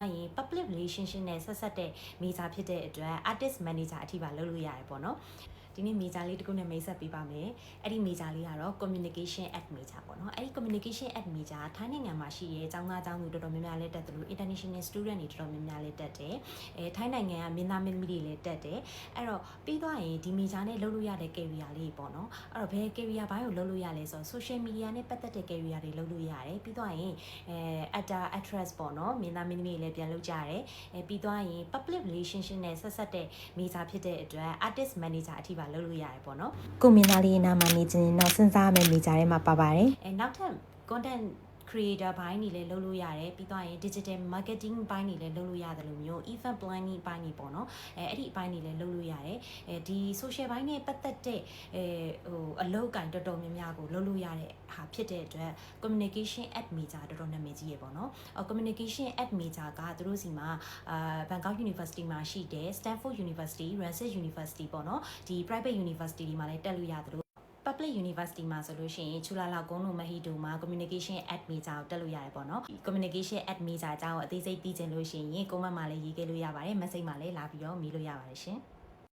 public relationship နဲ့ဆက်ဆက်တဲ့ major ဖြစ်တဲ့အတွက် artist manager အထိပါလုပ်လို့ရတယ်ပေါ့နော်ဒီနေ့ major လေးတစ်ခုနဲ့မိတ်ဆက်ပေးပါမယ်အဲ့ဒီ major လေးကတော့ communication at major ပေါ့နော်အဲ့ဒီ communication at major ထိုင်းနိုင်ငံမှာရှိရဲကျောင်းသားကျောင်းသူတော်တော်များများလည်းတက်တယ်လို့ international student တွေတော်တော်များများလည်းတက်တယ်ထိုင်းနိုင်ငံကမင်းသားမင်းသမီးတွေလည်းတက်တယ်အဲ့တော့ပြီးသွားရင်ဒီ major နဲ့လုပ်လို့ရတဲ့ career လေးပေါ့နော်အဲ့တော့ဘယ် career ဘိုင်းကိုလုပ်လို့ရလဲဆိုတော့ social media နဲ့ပတ်သက်တဲ့ career တွေလုပ်လို့ရတယ်ပြီးသွားရင်actor actress ပေါ့နော်မင်းသားမင်းသမီးတွေလည်းပြန်လုပ်ကြရတယ်ပြီးသွားရင် public relationship နဲ့ဆက်ဆက်တဲ့ major ဖြစ်တဲ့အတွက် artist manager အထိပါလုပ်လို့ရတယ်ပေါ့နော်ကိုမင်းသားလေးနာမနေချင်းတော့စဉ်းစားမယ် major ထဲမှာပါပါတယ်နောက်ထပ် content creator ဘိုင်းနေလည်းလုပ်လို့ရတယ်ပြီးတော့ရင် digital marketing ဘိုင်းနေလည်းလုပ်လို့ရတယ်လို့မျိုး event planning ဘိုင်းနေပေါ့နော်အဲ့ဒီအပိုင်းနေလည်းလုပ်လို့ရတယ်ဒီ social ဘိုင်းနဲ့ပတ်သက်တဲ့အလုပ်အကင်တော်တော်များများကိုလုပ်လို့ရတဲ့ဟာဖြစ်တဲ့အတွက် communication at major တော်တော်နာမည်ကြီးရပေါ့နော် communication at major ကသူတို့စီမှာBangkok University မှာရှိတယ် Stanford University, Rajshahi University ပေါ့နော်ဒီ private university တွေမှာလည်းတက်လို့ရတယ်public university မှာဆိုလို့ရှိရင်ချူလာလောက်ကုန်းတို့မဟီတိုမှာ communication at major ကိုတက်လို့ရတယ်ပေါ့နော် communication at major အကြောင်းကိုအသေးစိတ်သိချင်လို့ရှိရင် comment မှာလည်းရေးခဲ့လို့ရပါတယ် message မှာလည်းလာပြီးတော့မေးလို့ရပါတယ်ရှင်